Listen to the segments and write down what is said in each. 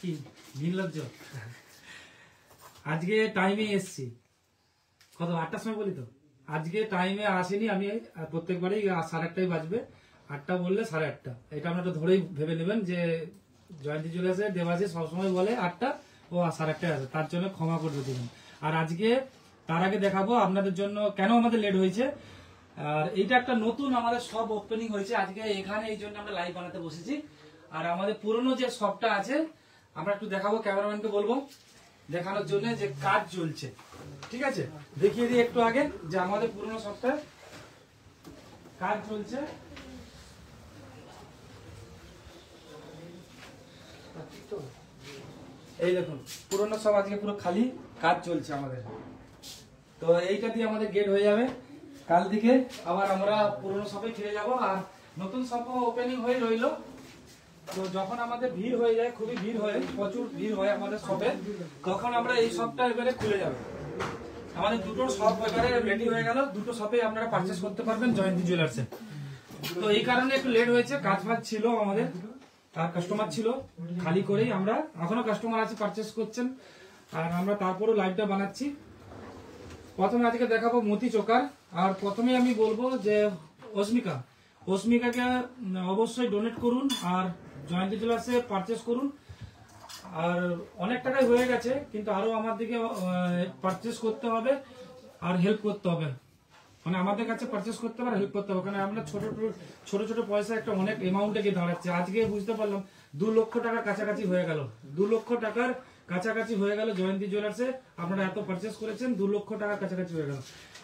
কি নির্লজ্জ, আজকে টাইমে এসছি, কত 8টার সময় বলি তো, আজকে টাইমে আসেনি আমি। প্রত্যেকবারই 8:30 বাজবে, 8টা বললে 8:30। এটা আপনারা ধরেই ভেবে নেবেন যে জয়ন্তী জুয়েলার্সে দেবাশিস সবসময় বলে 8টা, ও 8:30 আসে, তার জন্য ক্ষমা করে দেবেন। আর আজকে তার আগে দেখাবো আপনাদের জন্য কেন আমাদের লেট হয়েছে। আর এইটা একটা নতুন আমাদের শপ ওপেনিং হয়েছে আজকে এখানে, এই জন্য আমরা লাইভ বানাতে বসেছি। আর আমাদের পুরনো যে শপটা আছে আমরা একটু দেখাবো, ক্যামেরাম্যানকে বলবো দেখানোর জন্য যে কাজ চলছে। ঠিক আছে, দেখিয়ে দিই একটু আগে যে আমাদের পুরনো শপটা কাজ চলছে। এই দেখুন পুরনো সব আজকে পুরো খালি, কাজ চলছে আমাদের। তো এইটা দিয়ে আমাদের গেট হয়ে যাবে, কাল থেকে আবার আমরা পুরনো শপে ফিরে যাব। আর নতুন শপ ওপেনিং হয়ে রইলো, তো যখন আমাদের ভিড় হয়ে যায়, খুবই ভিড় হয়, প্রচুর ভিড় হয় আমাদের শপে, তখন আমরা এই শপটা এবারে খুলে যাবে। আমাদের দুটো শপ এবারে রেডি হয়ে গেল, দুটো শপে আপনারা পারচেস করতে পারবেন জয়ন্তী জুয়েলার্সে। তো এই কারণে একটু লেট হয়েছে, কাজ বাজ ছিল আমাদের, আর কাস্টমার ছিল, খালি করেই আমরা, এখনো কাস্টমার আছে পারচেস করছেন, আর আমরা তারপরও লাইভটা বানাচ্ছি। প্রথমে আজকে দেখাবো মতি চোকার। আর প্রথমে আমি বলবো যে অস্মিকাকে অবশ্যই ডোনেট করুন আর জয়ন্তী জুয়েলার্সে পারচেস করুন। আর অনেক টাকাই হয়ে গেছে, কিন্তু আরো আমাদেরকে পারচেস করতে হবে আর হেল্প করতে হবে, মানে আমাদের কাছে পারচেস করতে হবে আর হেল্প করতে হবে, কারণ আমরা ছোট ছোট পয়সা একটা অনেক অ্যামাউন্টে গিয়ে দাঁড়াচ্ছে। আজকে বুঝতে পারলাম 2 লক্ষ টাকার কাছাকাছি হয়ে গেল, 2 লক্ষ টাকার কাছাকাছি হয়ে গেল জয়ন্তী জুয়েলার্সে। আপনারা এত পারচেস করেছেন, 2 লক্ষ টাকার কাছাকাছি হয়ে গেল।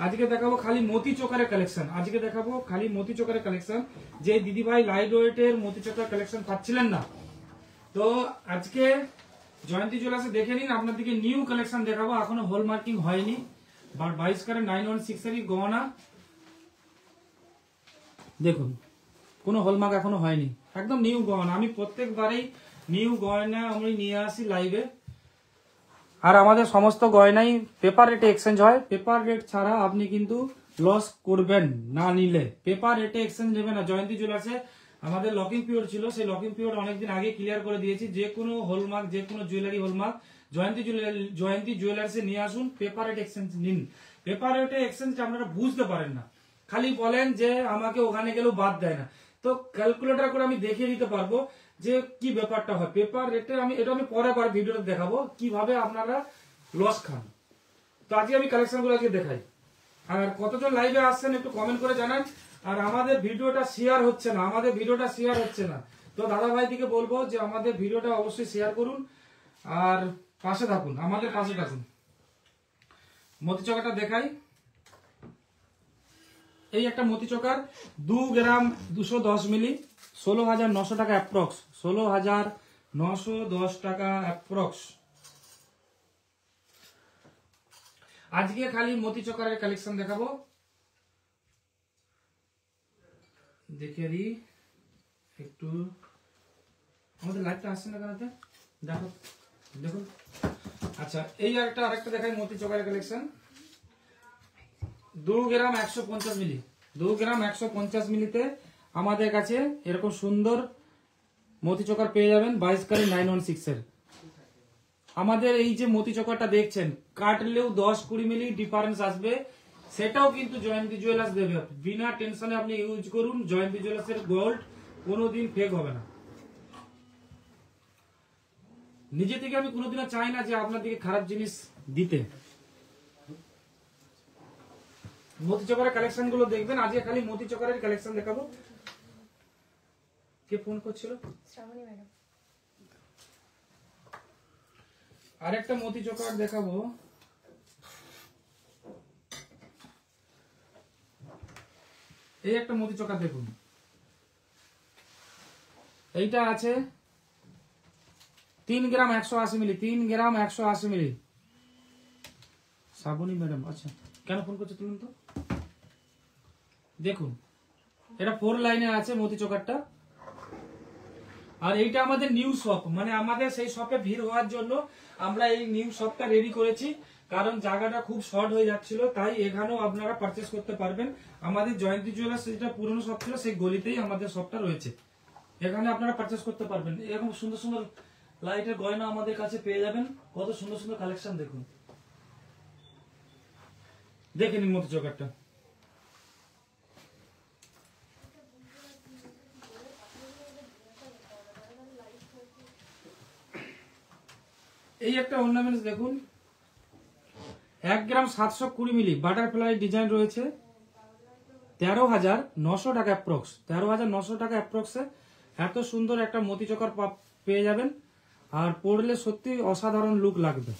আজকে দেখাবো খালি মতি চোকারের কালেকশন, আজকে দেখাবো খালি মতি চোকারের কালেকশন। যে দিদি ভাই লাইট ওয়েটের মতি চোকার কালেকশন পাচ্ছিলেন না, তো আজকে জয়ন্তী জুয়েলার্সে দেখে নিন, আপনাদেরকে নিউ কালেকশন দেখাবো। এখনো হল মার্কিং হয়নি, 22 ক্যারেট 916 গহনা দেখুন, কোনো হলমার্ক এখনো হয়নি, একদম নিউ গহনা। আমি প্রত্যেকবারেই নিউ গয়না আমি নিয়ে আসি লাইভে। আর আমাদের সমস্ত গয়নাই পেপার রেটে এক্সচেঞ্জ হয়, পেপার রেট ছাড়া আপনি কিন্তু লস করবেন না নিলে। পেপার রেটে এক্সচেঞ্জ নেবে না। জয়ন্তী জুয়েলার্সে আমাদের লকিং পিরিয়ড ছিল, সেই লকিং পিরিয়ড অনেকদিন আগে ক্লিয়ার করে দিয়েছি। যে কোনো হলমার্ক, যে কোনো জুয়েলারি হলমার্ক জয়ন্তী জুয়েলার্সে নিয়ে আসুন, পেপার রেট এক্সচেঞ্জ নিন। পেপার রেটে এক্সচেঞ্জ আপনারা বুঝতে পারেন না, খালি বলেন যে আমাকে ওখানে গেলেও বাদ দেয় না। তো ক্যালকুলেটর করে আমি দেখিয়ে দিতে পারবো যে কি ব্যাপারটা হয় পেপার রেটে। আমি পরে ভিডিওতে দেখাবো কিভাবে আপনারা লস খান। তো আজকে আমি কালেকশনগুলো আজকে দেখাই। আর কতজন লাইভে আসছেন একটু কমেন্ট করে জানান। আর আমাদের ভিডিওটা শেয়ার হচ্ছে না, তো দাদা ভাই দিকে বলবো যে আমাদের ভিডিওটা অবশ্যই শেয়ার করুন আর পাশে থাকুন, আমাদের পাশে থাকুন। মতি চোকারটা দেখাই। এই একটা মতি চোকার 2 গ্রাম 210 মিলি, 16,900 টাকা অ্যাপ্রক্স, 16,910 টাকা অ্যাপ্রক্স। আজকে খালি মতি চোকারের কালেকশন দেখাবো, দেখে দিই একটু। আমাদের লাইভটা আসছে না কেন, দেখো দেখুন। আচ্ছা, এই আরেকটা দেখাই মতি চোকারের কালেকশন। 2 গ্রাম 150 মিলি, 2 গ্রাম 150 মিলিতে আমাদের কাছে এরকম সুন্দর মতি চোকার পেয়ে যাবেন 22 ক্যারেট 916 এর। আমাদের এই যে মতি চোকারটা দেখছেন, কাটলেও 10-20 মিলি ডিফারেন্স আসবে, সেটাও কিন্তু জয়ন্তী জুয়েলার্স দেবে। বিনা টেনশনে আপনি ইউজ করুন, জয়ন্তী জুয়েলার্সের গোল্ড কোনোদিন ফেক হবে না। নিজে থেকে আমি কোনোদিনও চাই না যে আপনাদেরকে খারাপ জিনিস দিতে। মতি চোকারের কালেকশন গুলো দেখবেন, আজকে খালি মতি চোকারের কালেকশন দেখাবো। কে ফোন করছিল? শ্রাবণী ম্যাডাম। আরেকটা মতি চোকার দেখাবো, এই একটা মতি চোকার দেখুন। এইটা আছে 3 গ্রাম 180 মিলি, 3 গ্রাম 180 মিলি। শ্রাবণী ম্যাডাম, আচ্ছা কেন ফোন করছে তুলুন তো। দেখুন এটা 4 লাইনে আছে মতি চোকারটা। আর এইটা আমাদের নিউ শপ, মানে আমাদের সেই শপে ভিড় হওয়ার জন্য আমরা এই নিউ শপটা রেডি করেছি, কারণ জায়গাটা খুব শর্ট হয়ে যাচ্ছিল, তাই এখানেও আপনারা পারচেস করতে পারবেন। আমাদের জয়ন্তী জুয়েলার্স যেটা পুরনো শপ ছিল সেই গলিতেই আমাদের শপটা রয়েছে। এখানে আপনারা পারচেস করতে পারবেন। এরকম সুন্দর সুন্দর লাইটের গয়না আমাদের কাছে পেয়ে যাবেন। কত সুন্দর সুন্দর কালেকশন দেখুন, দেখে নিন মতি চকারটা। এই একটা অর্নামেন্টস দেখুন, 1 গ্রাম 720 মিলি বাটারফ্লাই ডিজাইন রয়েছে, 13,900 টাকা অ্যাপ্রক্স, 13,900 টাকা অ্যাপ্রক্সে এত সুন্দর একটা মতি চকার পেয়ে যাবেন। আর পরলে সত্যি অসাধারণ লুক লাগবে।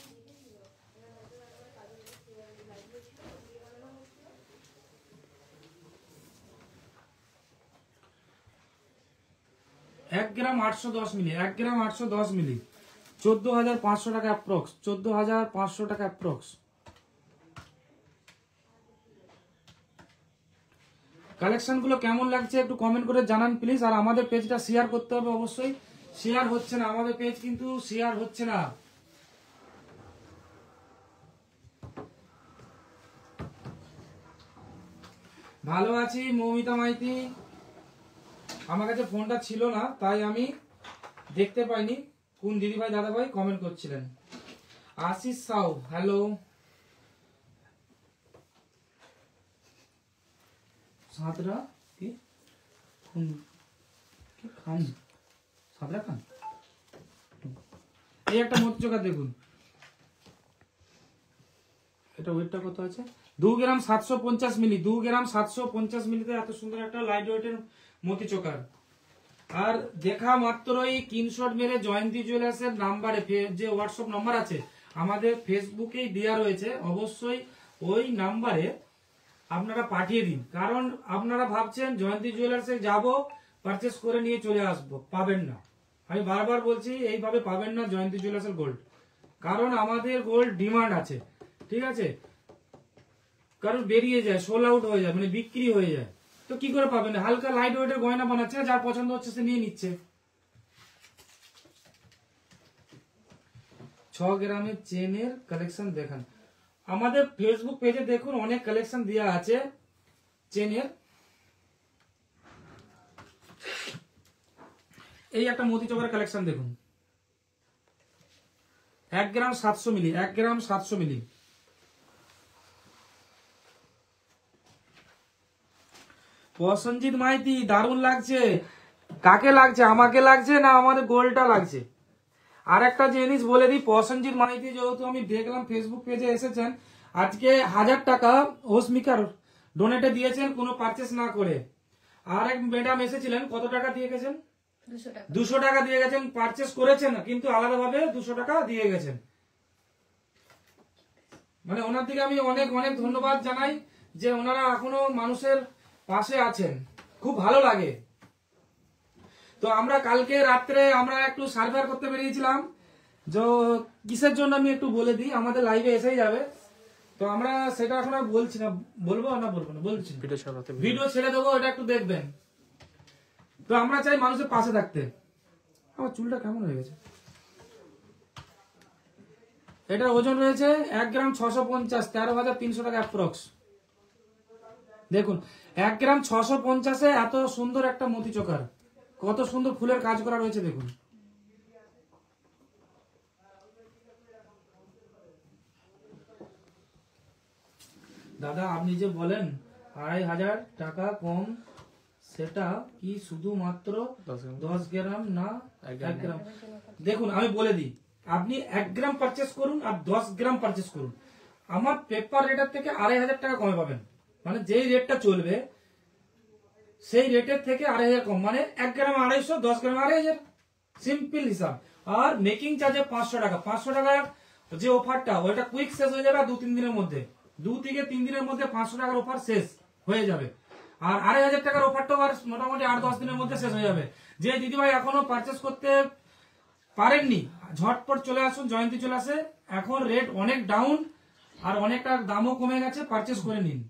এক গ্রাম 810 মিলি, 1 গ্রাম 810 মিলি, 14,500 টাকা অ্যাপ্রক্স, 14,500 টাকা অ্যাপ্রক্স। কালেকশন গুলো কেমন লাগছে একটু কমেন্ট করে জানান প্লিজ। আর আমাদের পেজটা শেয়ার করতে হবে অবশ্যই, শেয়ার হচ্ছে না আমাদের পেজ, কিন্তু শেয়ার হচ্ছে না। ভালো আছি মৌমিতা মাইতি, আমার কাছে ফোনটা ছিল না তাই আমি দেখতে পাইনি কোন দিদিভাই দাদাভাই কমেন্ট করছিলেন। আশিস সাউ, হ্যালো। সাতরা কি খান, সাতরা খান। এই একটা মতি চোখা দেখুন, এটা ওয়েটটা কত আছে, 2 গ্রাম 750 মিলি, 2 গ্রাম 750 মিলিতে এত সুন্দর একটা লাইট ওয়েটের মতি চোকার। আর দেখা মাত্রই স্ক্রিনশট মেরে জয়ন্তী জুয়েলার্সের নাম্বারে, যে হোয়াটসঅ্যাপ নাম্বার আছে আমাদের ফেসবুকেই দেওয়া রয়েছে, অবশ্যই ওই নাম্বারে আপনারা পাঠিয়ে দিন। কারণ আপনারা ভাবছেন জয়ন্তী জুয়েলার্সে যাব পারচেস করে নিয়ে চলে আসবো, পাবেন না। আমি বারবার বলছি এইভাবে পাবেন না জয়ন্তী জুয়েলার্সের গোল্ড, কারণ আমাদের গোল্ড ডিমান্ড আছে, ঠিক আছে, কারণ বেরিয়ে যায়, সোল আউট হয়ে যায়, মানে বিক্রি হয়ে যায়। তো কি করে পাবেন? হালকা লাইট ওয়েটের গয়না বানাচ্ছে, যার পছন্দ হচ্ছে সে নিয়ে নিচ্ছে। 6 গ্রামের চেনের কালেকশন দেখান, আমাদের ফেসবুক পেজে দেখুন অনেক কালেকশন দেওয়া আছে চেনের। এই একটা মতি চকের কালেকশন দেখুন, 1 গ্রাম 700 মিলি, 1 গ্রাম 700 মিলি। প্রসেনজিৎ মাইতি, দারুণ লাগছে। কাকে লাগছে, আমাকে লাগছে না আমাদের গোলটা লাগছে? আর একটা জিনিস বলে দিই, প্রসেনজিৎ মাইতি যেহেতু আমি দেখলাম ফেসবুক পেজে এসেছেন, আজকে 1000 টাকা ওসমিকার ডোনেটে দিয়েছেন কোনো পারচেস না করে। আর এক ম্যাডাম এসেছিলেন, কত টাকা দিয়ে গেছেন? 200 টাকা দিয়ে গেছেন, পারচেস করেছেন কিন্তু আলাদাভাবে 200 টাকা দিয়ে গেছেন। মানে ওনার দিকে আমি অনেক অনেক ধন্যবাদ জানাই যে ওনারা এখনো মানুষের পাশে আছেন, খুব ভালো লাগে। তো আমরা কালকে রাত্রে আমরা একটু সার্ভার করতে বেরিয়েছিলাম, যে কিসের জন্য আমি একটু বলে দিই, আমাদের লাইভে এসেই যাবে। তো আমরা সেটা এখন আর বলছি না, বলবো না বলবো না বলছি, ভিডিও ছেড়ে দেবো, এটা একটু দেখবেন। তো আমরা চাই মানুষের পাশে থাকতে। আমার চুলটা কেমন হয়ে গেছে? এটার ওজন রয়েছে 1 গ্রাম 650, 13,300 টাকা অ্যাপ্রক্স। দেখুন 1 গ্রাম 650-এ এত সুন্দর একটা মতি চোকার, কত সুন্দর ফুলের কাজ করা রয়েছে দেখুন। দাদা আপনি যে বলেন 2,500 টাকা কম, সেটা কি শুধুমাত্র 10 গ্রাম না 1 গ্রাম? দেখুন আমি বলে দিই, আপনি 1 গ্রাম পারচেস করুন আর 10 গ্রাম পারচেস করুন, আমার পেপার রেটের থেকে 2,500 টাকা কমে পাবেন। মানে যেই রেটটা চলবে সেই রেটের থেকে 2,500 কম, মানে 1 গ্রাম 250, 10 গ্রাম 2,500, সিম্পল হিসাব। আর মেকিং চার্জে 500 টাকা, 500 টাকার যে অফারটা ওইটা কুইক শেষ হয়ে যাবে 2-3 দিনের মধ্যে, 2 থেকে 3 দিনের মধ্যে 500 টাকার অফার শেষ হয়ে যাবে। আর 2,500 টাকার অফারটাও আর মোটামুটি 8-10 দিনের মধ্যে শেষ হয়ে যাবে। যে দিদিভাই এখনো পারচেস করতে পারেননি, ঝটপট চলে আসুন জয়ন্তী চলে আসে, এখন রেট অনেক ডাউন আর অনেকটা দামও কমে গেছে, পারচেস করে নিন।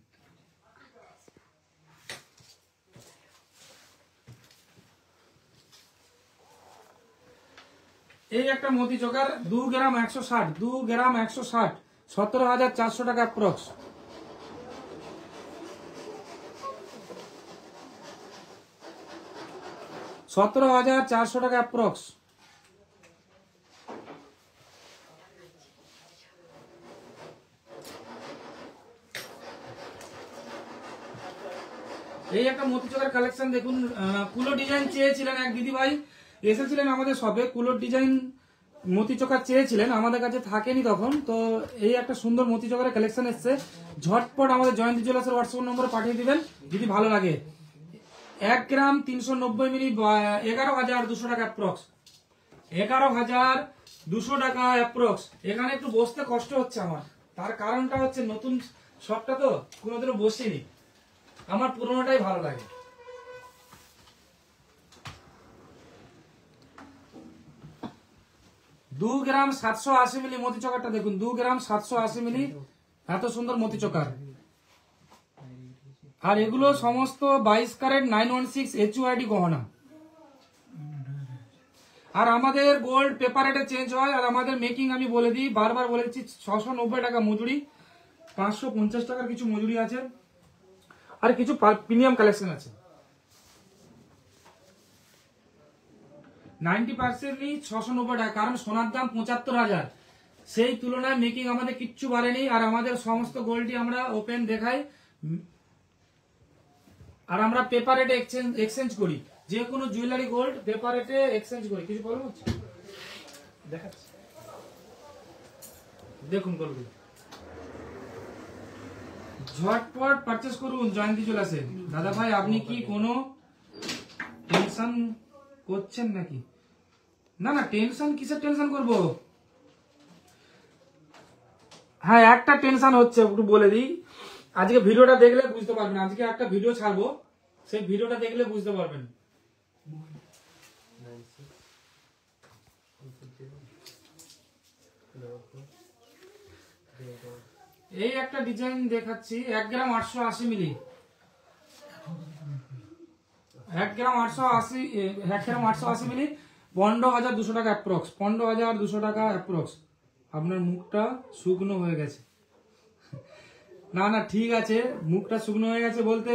এই একটা মতি চোকার 2 গ্রাম 160, 2 গ্রাম 160, 17,400 টাকা অ্যাপ্রক্স। 17,400 টাকা অ্যাপ্রক্স। এই একটা মতি চোখের কালেকশন দেখুন, কুলো ডিজাইন চেয়েছিলেন এক দিদি ভাই, এসেছিলেন আমাদের শপে, কুলোর ডিজাইন মতি চোখা চেয়েছিলেন, আমাদের কাছে থাকেনি তখন। তো এই একটা সুন্দর মতি চোখের কালেকশন এসছে, ঝটপট আমাদের জয়ন্তী জুয়েলার্সের হোয়াটসঅ্যাপ নম্বরে পাঠিয়ে দিবেন যদি ভালো লাগে। 1 গ্রাম 390 মিলি 11,200 টাকা অ্যাপ্রক্স, 11,200 টাকা অ্যাপ্রক্স। এখানে একটু বসতে কষ্ট হচ্ছে আমার, তার কারণটা হচ্ছে নতুন শপটা তো কোনোদিনও বসিনি, আমার পুরোনোটাই ভালো লাগে। দু গ্রাম 780 মিলি মতি চকারটা দেখুন, 2 গ্রাম 780 মিলি, এত সুন্দর মতি চকার। আর এগুলো সমস্ত 22 ক্যারেট 916 HUID গহনা। আর আমাদের গোল্ড পেপার রেটে চেঞ্জ হয়, আর আমাদের মেকিং আমি বলে দিই, বারবার বলে দিচ্ছি, 690 টাকা মজুরি, 550 টাকার কিছু মজুরি আছে, আর কিছু প্রিমিয়াম কালেকশন আছে। 90% 690 টাকা, কারণ সোনার দাম 75,000, সেই তুলনায় মেকিং আমাদের কিচ্ছু বাড়েনি। আর আমাদের সমস্ত গোল্ডই আমরা ওপেন দেখাই, আর আমরা পেপার রেটে এক্সচেঞ্জ করি, যে কোনো জুয়েলারি গোল্ড পেপার রেটে এক্সচেঞ্জ করি। কিছু বলবো দেখাচ্ছি, দেখুন গোল্ড ঝটপট পারচেজ করুন জয়ন্তী জুয়েলার্সে। দাদা ভাই আপনি কি কোনো টেনশন করছেন নাকি? না না, টেনশন কিসের টেনশন করব? হ্যাঁ, একটা টেনশন হচ্ছে, একটু বলে দিই, আজকে ভিডিওটা দেখলে বুঝতে পারবেন, আজকে একটা ভিডিও ছাড়বো, সেই ভিডিওটা দেখলে বুঝতে পারবেন। এই একটা ডিজাইন দেখাচ্ছি, 1 গ্রাম 880 মিলি, 1 গ্রাম 880 মিলি, 15,200 টাকা অ্যাপ্রক্স, 15,200 টাকা অ্যাপ্রক্স। আপনার মুখটা শুকনো হয়ে গেছে? না না ঠিক আছে, মুখটা শুকনো হয়ে গেছে বলতে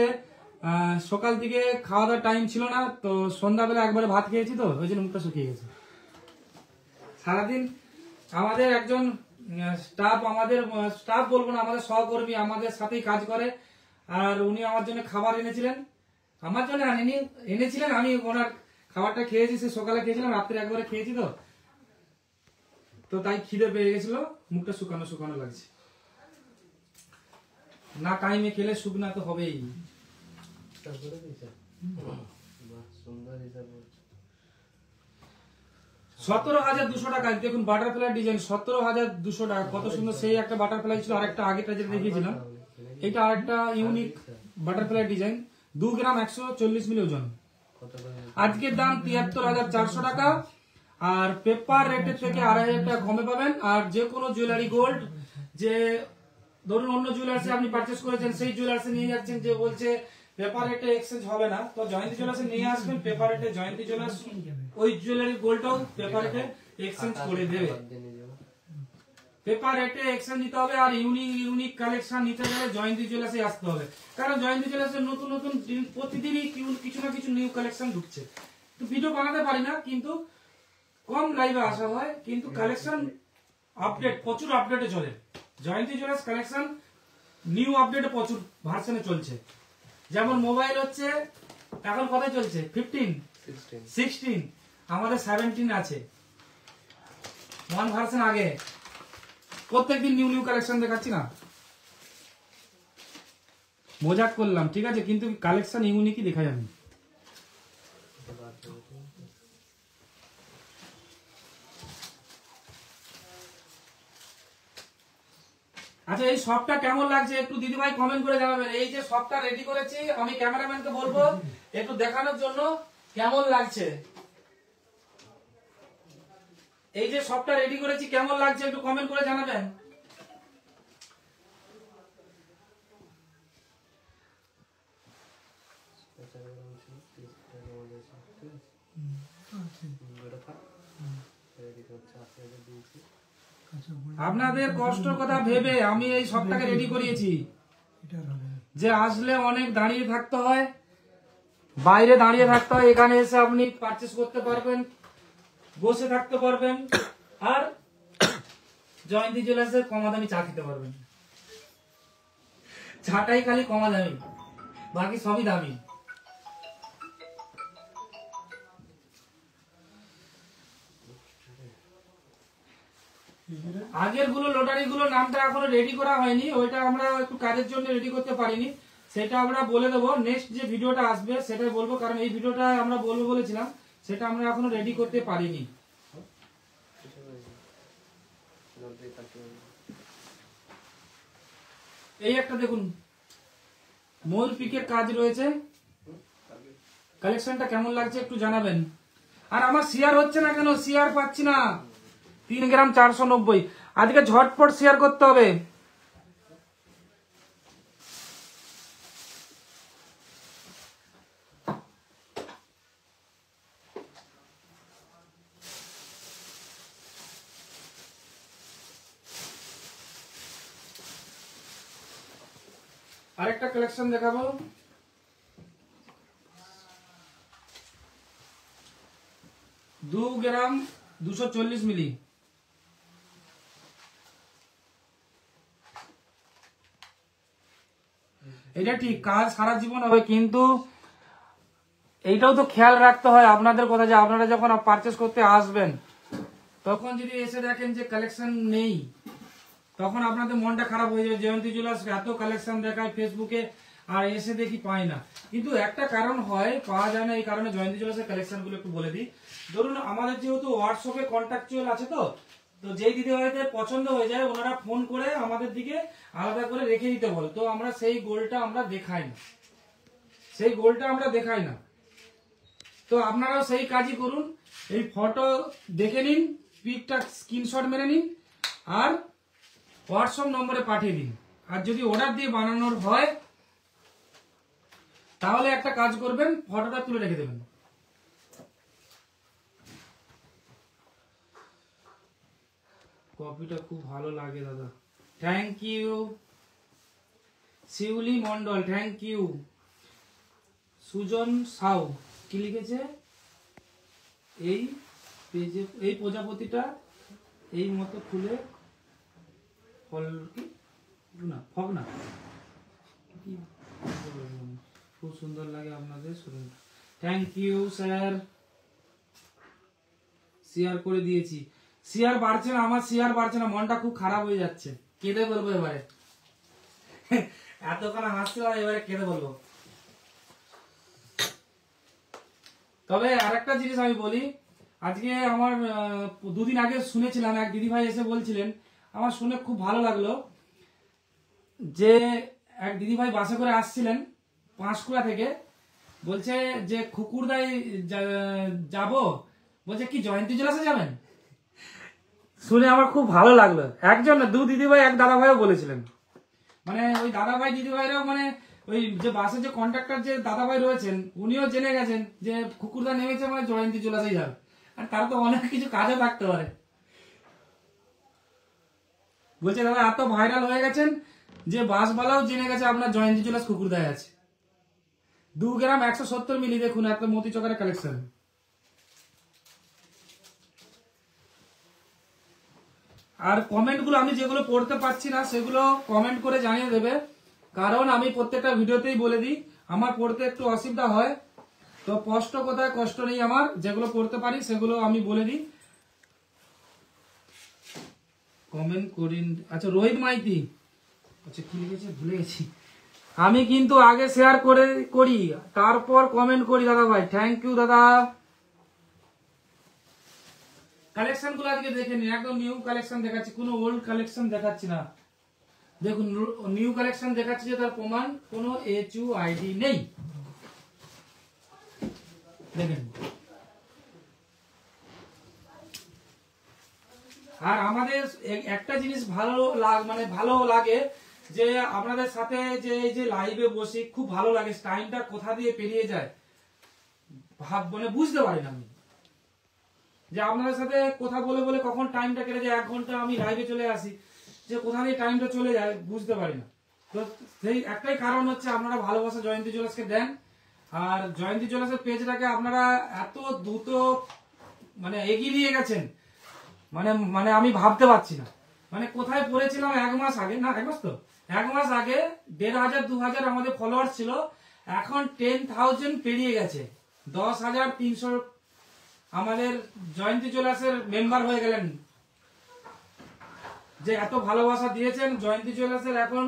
সকাল থেকে খাওয়া দাওয়ার টাইম ছিল না তো, সন্ধ্যাবেলা একবারে ভাত খেয়েছি তো, ওই জন্য মুখটা শুকিয়ে গেছে। সারাদিন আমাদের একজন স্টাফ বলবো না, আমাদের সহকর্মী আমাদের সাথেই কাজ করে, আর উনি আমার জন্য খাবার এনেছিলেন, আমার জন্য এনেছিলেন, আমি ওনার খাবারটা খেয়েছি, সে সকালে খেয়েছিলাম, রাত্রে একবারে খেয়েছি তো তাই খিদে পেয়ে গেছিল, মুখটা শুকানো শুকানো লাগছে। না টাইমে খেলে শুকনা তো হবেই। 17,200 টাকা দেখুন, বাটারফ্লাই ডিজাইন 17,200 টাকা, কত সুন্দর। সেই একটা বাটারফ্লাই ছিল, আরেকটা আগেটা যেটা দেখিয়েছিলাম, এটা আরেকটা ইউনিক বাটারফ্লাই ডিজাইন, 2 গ্রাম 140 মিলি ওজন। আজকের দাম 73,400 টাকা, আর পেপার রেটের থেকে 2,500 টাকা কমে পাবেন। আর যে কোনো জুয়েলারি গোল্ড, যে ধরুন অন্য জুয়েলার্সে আপনি পারচেস করেছেন, সেই জুয়েলার্সে নিয়ে যাচ্ছেন, যে বলছে পেপার রেটে এক্সচেঞ্জ হবে না, তো জয়ন্তী জুয়েলার্সে নিয়ে আসবেন পেপার রেটে, জয়ন্তী জুয়েলার্স ওই জুয়েলারি গোল্ডটাও পেপার রেটে এক্সচেঞ্জ করে দেবে। পেপার রেটে এক্সচেঞ্জ নিতে হবে, আর ইউনিক কালেকশন নিতে গেলে জয়ন্তী জুয়েলার্সে আসতে হবে, কারণ জয়ন্তী জুয়েলার্সে নতুন নতুন প্রতিদিনই কিছু না কিছু নিউ কালেকশন ঢুকছে। তো ভিডিও বানাতে পারি না, কিন্তু কম লাইভে আসা হয়, কিন্তু কালেকশন আপডেট, প্রচুর আপডেটে চলে। জয়ন্তী জুয়েলার্স কালেকশন নিউ আপডেটে প্রচুর ভার্সনে চলছে। যেমন মোবাইল হচ্ছে এখন কত চলছে, 15, 16, আমাদের 17 আছে, 1 ভার্সন আগে। প্রত্যেকদিন নিউ কালেকশন দেখাচ্ছি না, মজাক করলাম ঠিক আছে, কিন্তু কালেকশন ইউনিকই দেখা যাবে। আচ্ছা, এই শপটা কেমন লাগছে একটু দিদিভাই কমেন্ট করে জানাবেন। এই যে শপটা রেডি করেছি, আমি ক্যামেরাম্যানকে বলবো একটু দেখানোর জন্য কেমন লাগছে। এই যে শপটা রেডি করেছি কেমন লাগছে একটু কমেন্ট করে জানাবেন। আপনাদের কষ্টের কথা ভেবে আমি এই শপটাকে রেডি করিয়েছি, যে আসলে অনেক দাঁড়িয়ে থাকতে হয়, বাইরে দাঁড়িয়ে থাকতে হয়, এখানে এসে আপনি পারচেস করতে পারবেন, বসে থাকতে পারবেন, আর জয়ন্তী জুয়েলার্সের কমা দামি চা খেতে পারবেন। চাটাই খালি কমা দামি, বাকি সবই দামি। আগের গুলো লটারি গুলো নামটা এখনো রেডি করা হয়নি, ওইটা আমরা একটু কাজের জন্য রেডি করতে পারিনি, সেটা আমরা বলে দেবো নেক্সট যে ভিডিওটা আসবে সেটাই বলবো, কারণ এই ভিডিওটা আমরা বলবো বলেছিলাম, সেটা আমরা এখনো রেডি করতে পারিনি। এই একটা দেখুন ময়ূর পিকের কাজ রয়েছে, কালেকশনটা কেমন লাগছে একটু জানাবেন। আর আমার শেয়ার হচ্ছে না কেন, শেয়ার পাচ্ছি না। 3 গ্রাম 490, আজকে ঝটপট শেয়ার করতে হবে। আরেকটা কালেকশন দেখাবো, 2 গ্রাম 240 মিলি। এটা ঠিক কাজ সারা জীবন হবে, কিন্তু এইটাও তো খেয়াল রাখতে হয় আপনাদের কথা, যে আপনারা যখন পারচেস করতে আসবেন তখন যদি এসে দেখেন যে কালেকশন নেই, তখন আপনাদের মনটা খারাপ হয়ে যাবে। জয়ন্তী জুয়েলার্স এত কালেকশন দেখায় ফেসবুকে, আর এসে দেখি পাই না। কিন্তু একটা কারণ হয় পাওয়া যায় না, এই কারণে জয়ন্তী জুয়েলার্সের কালেকশন গুলো একটু বলে দিই। ধরুন আমাদের যেহেতু হোয়াটসঅ্যাপে কন্ট্যাকচুয়াল আছে, তো যেই দিদি ভাইদের পছন্দ হয়ে যায় ওনারা ফোন করে আমাদের দিকে আলাদা করে রেখে দিতে বলে, তো আমরা সেই গোলটা আমরা দেখাই না, সেই গোলটা আমরা দেখাই না। তো আপনারাও সেই কাজই করুন, এই ফটো দেখে নিন, পিকটা স্ক্রিনশট মেরে নিন, আর হোয়াটসঅ্যাপ নম্বরে পাঠিয়ে দিন। আর যদি অর্ডার দিয়ে বানানোর হয় তাহলে একটা কাজ করবেন, ফটোটা তুলে রেখে দেবেন। কপিটা খুব ভালো লাগে দাদা, thank you. Shiuli Mondal, thank you. Sujan Sau কি লিখেছে, এই পেজে এই প্রজাপতিটা এই মতো খুলে ফল না ফক না, খুব সুন্দর লাগে আপনাদের, শুনুন। থ্যাংক ইউ স্যার, শেয়ার করে দিয়েছি। শেয়ার বাড়ছে না, আমার শেয়ার বাড়ছে না, মনটা খুব খারাপ হয়ে যাচ্ছে, কেঁদে বলবো এবারে। এতক্ষণ হাসছিলাম, এবারে কেঁদে বলবো। তবে আরেকটা জিনিস আমি বলি, আজকে আমার 2 দিন আগে শুনেছিলাম, এক দিদিভাই এসে বলছিলেন, আমার শুনে খুব ভালো লাগলো, যে এক দিদিভাই বাসে করে আসছিলেন পাঁশকুড়া থেকে, বলছে যে খুকুরদায় যাব, বলছে কি জয়ন্তী জুয়েলার্সে যাবেন। শুনে আমার খুব ভালো লাগলো। একজন না, 2 দিদিভাই 1 দাদাভাইও বলেছিলেন, মানে ওই দাদাভাই দিদিভাইরাও, মানে ওই যে বাসের যে কন্ট্রাক্টর যে দাদাভাই রয়েছেন উনিও জেনে গেছেন যে খুকুরদা নেমেছে মানে জয়ন্তী জুয়েলার্সেই যাবে, আর তারা তো অনেক কিছু কাজে থাকতে পারে। বলছে দাদা এত ভাইরাল হয়ে গেছেন যে বাসওয়ালাও জেনে গেছে আপনার জয়ন্তী জুয়েলার্স খুকুরদায় আছে। 2 গ্রাম 170 মিলি, দেখুন এত মতি চকারের কালেকশন। আর কমেন্ট গুলো আমি যেগুলো পড়তে পারছি না সেগুলো কমেন্ট করে জানিয়ে দেবে, কারণ আমি প্রত্যেকটা ভিডিওতেই বলে দিই আমার পড়তে একটু অসুবিধা হয়, তো কষ্ট কোথায় কষ্ট নেই আমার, যেগুলো পড়তে পারি সেগুলো আমি বলে দিই। কমেন্ট করিন, আচ্ছা রোহিত মাইতি, আচ্ছা কি লিখেছে ভুলে গেছি। আমি কিন্তু আগে শেয়ার করি তারপর কমেন্ট করি দাদা ভাই, থ্যাংক ইউ দাদা। কালেকশন গুলো আজকে দেখে নিন, একদম নিউ কালেকশন দেখাচ্ছি, কোনো ওল্ড কালেকশন দেখাচ্ছি না। দেখুন নিউ কালেকশন দেখাচ্ছি, যে তার প্রমাণ কোনো HUID নেই, দেখেন। আর আমাদের একটা জিনিস ভালো লাগে, যে আপনাদের সাথে যে এই যে লাইভে বসে খুব ভালো লাগে, টাইমটা কোথা দিয়ে পেরিয়ে যায় মানে বুঝতে পারি না আমি, যে আপনাদের সাথে কথা বলে বলে কখন টাইমটা কেটে যায়, 1 ঘন্টা আমি লাইভে চলে আসি, যে কোথা দিয়ে টাইমটা চলে যায় বুঝতে পারি না। তো সেই একটাই কারণ হচ্ছে আপনারা ভালোবাসা জয়ন্তী জুয়েলার্সকে দেন, আর জয়ন্তী জুয়েলার্সের পেজটাকে আপনারা এত দ্রুত মানে এগিয়ে নিয়ে গেছেন, মানে মানে আমি ভাবতে পারছি না। মানে কোথায় পড়েছিলাম 1 মাস আগে, না 1 মাস তো 1 মাস আগে 1500 2000 আমাদের ফলোয়ার ছিল, এখন 10,000 পেরিয়ে গেছে। 10,300 আমাদের জয়ন্তী জুয়েলার্সের মেম্বার হয়ে গেলেন। যে এত ভালোবাসা দিয়েছেন জয়ন্তী জুয়েলার্সের, এখন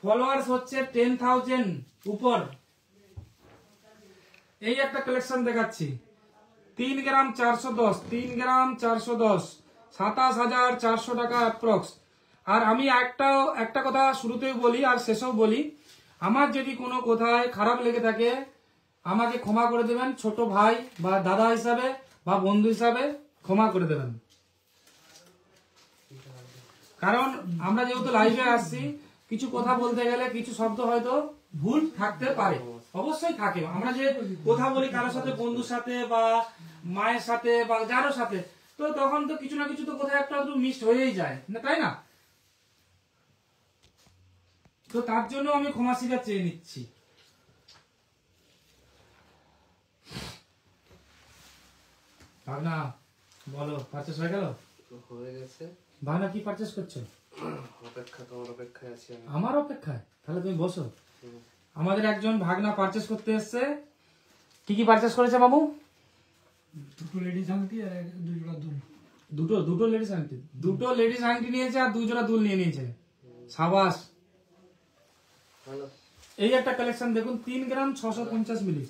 ফলোয়ার্স হচ্ছে 10,000 উপর। এই একটা কালেকশন দেখাচ্ছি, 3 গ্রাম 410, 3 গ্রাম 410, 27,400 টাকা অ্যাপ্রক্স। আর আমি একটা কথা শুরুতেই বলি আর শেষেও বলি, আমার যদি কোনো কোথায় খারাপ লেগে থাকে আমাকে ক্ষমা করে দেবেন, ছোট ভাই বা দাদা হিসাবে বা বন্ধু হিসাবে ক্ষমা করে দেবেন। কারণ আমরা যেহেতু লাইভে আসছি, কিছু কথা বলতে গেলে কিছু শব্দ হয়তো ভুল থাকতে পারে, অবশ্যই থাকে। আমরা যে কথা বলি কারোর সাথে, বন্ধুর সাথে বা মায়ের সাথে বা যারোর সাথে, তো তখন তো কিছু না কিছু তো কোথায় একটা মিক্সড হয়েই যায় না, তাই না? তো তার জন্য আমি ক্ষমা স্বীকার চেয়ে নিচ্ছি। ভাগনা বলো, পারচেস হয়ে গেল? হয়ে গেছে। ভাগনা কি পারচেস করছো? তোমার অপেক্ষায় আছি আমি। আমার অপেক্ষায়? তাহলে তুমি বসো। আমাদের একজন ভাগনা পারচেস করতে এসছে। কি কি পারচেস করেছে বাবু? দুটো লেডিস আংটি আর দুই জোড়া দুল। দুটো লেডিস আংটি, দুটো লেডিস আংটি নিয়েছে আর 2 জোড়া দুল নিয়ে নিয়েছে। সাবাস। ভালো। এই একটা কালেকশন দেখুন, 3 গ্রাম 650 মিলি।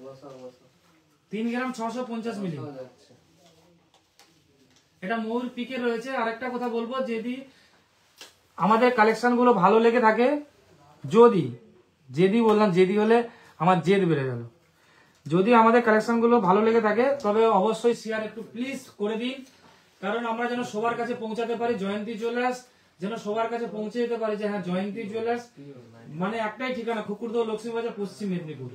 বসা বসা। 3 গ্রাম 650 মিলি। যাচ্ছে। এটা ময়ূর পিকে রয়েছে। আর একটা কথা বলবো, যদি আমাদের কালেকশন গুলো ভালো লেগে থাকে, যদি বললাম জেদি হলে আমার জেদ বেড়ে গেল, যদি আমাদের কালেকশন গুলো ভালো লেগে থাকে তবে অবশ্যই শেয়ার একটু প্লিজ করে দিন। কারণ আমরা যেন সবার কাছে পৌঁছাতে পারি, জয়ন্তী জুয়েলার্স যেন সবার কাছে পৌঁছে যেতে পারি যে হ্যাঁ জয়ন্তী জুয়েলার্স মানে একটাই ঠিকানা, খুকুরদহ লক্ষ্মীবাজার, পশ্চিম মেদিনীপুর।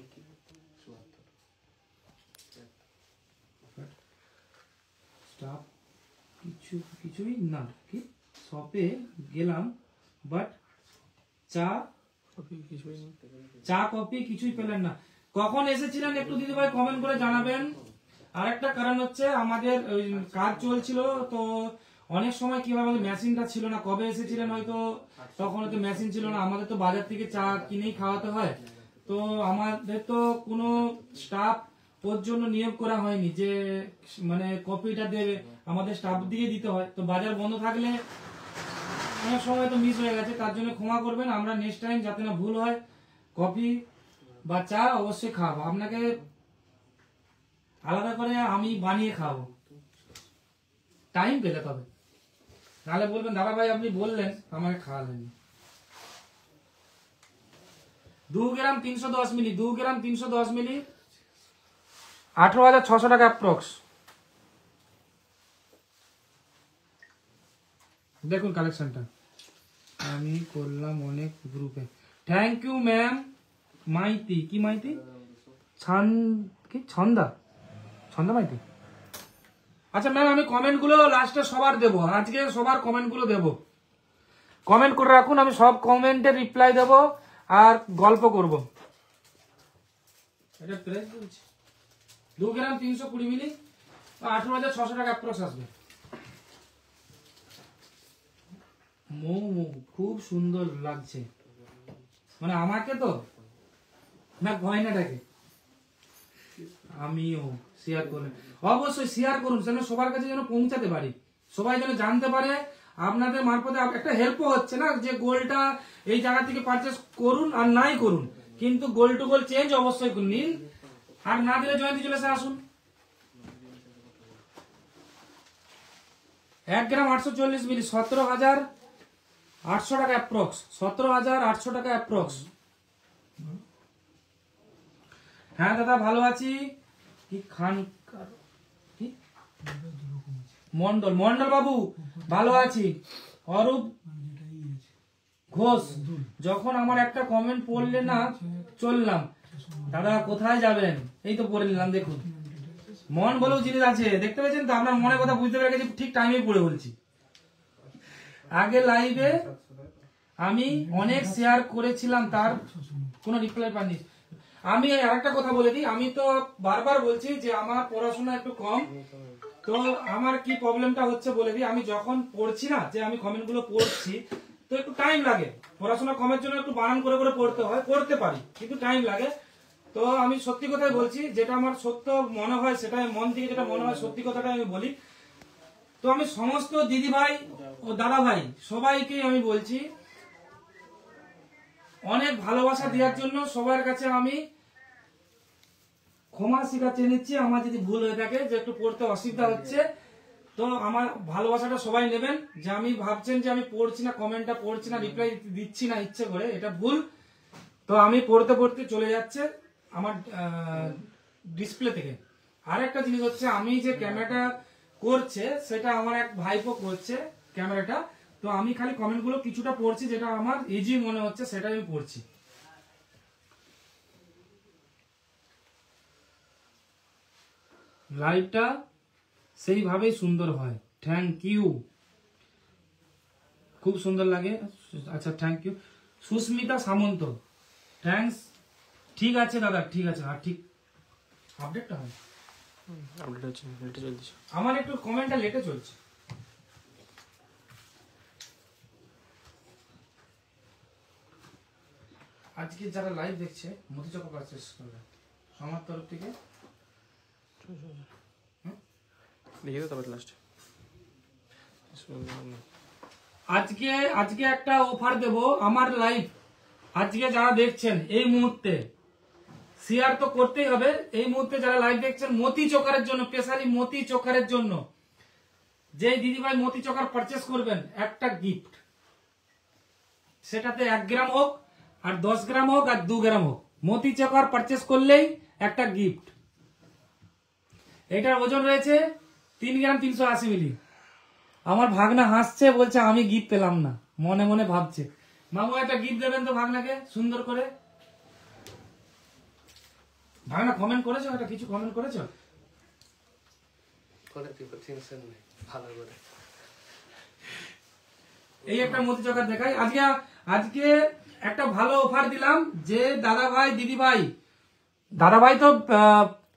স্টাফ কিছুই না, কি শপে গেলাম বাট চা কফি কিছুই পেলেন না। কখন এসেছিলেন একটু দিদি ভাই কমেন্ট করে জানাবেন। আরেকটা কারণ হচ্ছে আমাদের কাজ চলছিল, তো অনেক সময় কি হয় আমাদের মেশিনটা ছিল না। কবে এসেছিলেন হয়তো তখন হয়তো মেশিন ছিল না, আমাদের তো বাজার থেকে চা কিনেই খাওয়াতে হয়। তো আমাদের তো কোনো স্টাফ ওর জন্য নিয়োগ করা হয়নি যে মানে কপিটা দেবে, আমাদের স্টাফ দিয়ে দিতে হয়। তো বাজার বন্ধ থাকলে অনেক সময় তো মিস হয়ে গেছে, তার জন্য ক্ষমা করবেন। আমরা নেক্সট টাইম যাতে না ভুল হয়, কফি বা চা অবশ্যই খাওয়াবো আপনাকে, আলাদা করে আমি বানিয়ে খাওয়াবো টাইম পেলে। তবে নাহলে বলবেন দাদা ভাই আপনি বললেন আমাকে খাওয়ালেন। 2 গ্রাম 310 মিলি, 2 গ্রাম 310 মিলি, 18,600 টাকা অ্যাপ্রক্স। দেখুন কালেকশনটা আমি করলাম অনেক গ্রুপে। Thank you ma'am. মাইতি, কি মাইতি? ছন্দা মাইতি। আচ্ছা ম্যাম, আমি কমেন্ট গুলো লাস্টে সবার দেবো, আজকে সবার কমেন্ট গুলো দেবো। কমেন্ট করে রাখুন, আমি সব কমেন্টের রিপ্লাই দেবো আর গল্প করব। এটা প্রাইস বলছি 2 গ্রাম 320 মিলি, 18,600 টাকা অ্যাপ্রক্স আসবে। খুব সুন্দর লাগছে, মানে আমাকে তো না গয়নাটাকে। আমিও শেয়ার করুন, অবশ্যই শেয়ার করুন, যেন সবার কাছে যেন পৌঁছাতে পারি, সবাই যেন জানতে পারে। আপনাদের মারফতে একটা হেল্পও হচ্ছে না যে গোল্ডটা এই জায়গা থেকে পারচেস করুন আর নাই করুন, কিন্তু গোল্ড টু গোল্ড চেঞ্জ অবশ্যই নিন। আর না দিলে জয়ন্তী জুয়েলার্সে আসুন। 1 গ্রাম 840 মিলি, 17,800 টাকা অ্যাপ্রক্স, 17,800 টাকা অ্যাপ্রক্স। হ্যাঁ দাদা ভালো আছি। কি খান কি মন্ডল বাবু ভালো আছি। অরূপ ঘোষ, যখন আমার একটা কমেন্ট পড়লে না চললাম, দাদা কোথায় যাবেন, এই তো পড়ে নিলাম। দেখুন মন বলেও জিনিস আছে, দেখতে পেয়েছেন তো, আপনার মনের কথা বুঝতে পেরে গেছি, ঠিক টাইমে পড়ে বলছি। আমি অনেক শেয়ার করেছিলাম, তার কোনো রিপ্লাই পাইনি। আমি আরেকটা কথা বলে দিই, আমি তো বারবার বলছি যে আমার পড়াশোনা একটু কম, তো আমার কি প্রবলেমটা হচ্ছে বলে দিই। আমি যখন পড়ছি না, যে আমি কমেন্ট গুলো পড়ছি, তো একটু টাইম লাগে। পড়াশোনা কমের জন্য একটু বানান করে করে পড়তে হয়, পড়তে পারি কিন্তু টাইম লাগে। তো আমি সত্যি কথাই বলছি, যেটা আমার সত্য মনে হয় সেটাই, মন থেকে যেটা মনে হয় সত্যি কথাটাই আমি বলি। তো আমি সমস্ত দিদি ভাই ও দাদা ভাই সবাইকে আমি বলছি, অনেক ভালোবাসা দেওয়ার জন্য সবার কাছে আমি ক্ষমা স্বীকার চেয়ে নিচ্ছি। আমার যদি ভুল হয়ে থাকে, যে একটু পড়তে অসুবিধা হচ্ছে, তো আমার ভালোবাসাটা সবাই নেবেন। যে আমি ভাবছেন যে আমি পড়ছি না, কমেন্টটা পড়ছি না, রিপ্লাই দিচ্ছি না ইচ্ছে করে, এটা ভুল। তো আমি পড়তে পড়তে চলে যাচ্ছে আমার ডিসপ্লে থেকে। আর একটা জিনিস হচ্ছে, আমি যে ক্যামেরাটা করছে সেটা আমার এক ভাইপো করছে ক্যামেরাটা। তো আমি খালি কমেন্ট গুলো কিছুটা পড়ছি, যেটা আমার ইজি মনে হচ্ছে সেটা আমি পড়ছি। লাইভটা সেইভাবেই সুন্দর হয়। থ্যাংক ইউ, খুব সুন্দর লাগে। আচ্ছা, thank you Susmita Samanta, thanks. ঠিক আছে দাদা, ঠিক আছে। আর ঠিক আপডেটটা হয়, আপডেট হচ্ছে, লেটে চলছে। আমার একটু কমেন্টটা লেটে চলছে। আজকে যারা লাইভ দেখছে, মতিচক পারচেস করবে আমার তরফ থেকে। দেখি তো তারপর লাস্টে। আজকে একটা অফার দেব আমার লাইভ। আজকে যারা দেখছেন এই মুহূর্তে, শেয়ার তো করতেই হবে। এই মুহূর্তে যারা লাইভ দেখছেন, মতি চোকারের জন্য, স্পেশালি মতি চোকারের জন্য, যে দিদিভাই মতি চোকার পারচেস করবেন, একটা গিফট। সেটাতে 1 গ্রাম হোক আর 10 গ্রাম হোক আর 2 গ্রাম হোক, মতি চোকার পারচেস করলেই একটা গিফট। এটার ওজন রয়েছে 3 গ্রাম 380 মিলি। আমার ভাগনা হাসছে, বলছে আমি গিফট পেলাম না, মনে মনে ভাবছে। মামু একটা গিফট দেবেন তো ভাগনাকে সুন্দর করে। ভাগনা কমেন্ট করেছো? এটা কিছু কমেন্ট করেছো? টেনশন নেই, ভালো করে। এই একটা মতি চোকার দেখাই। আজকে একটা ভালো অফার দিলাম, যে দাদা ভাই দিদি ভাই, দাদা ভাই তো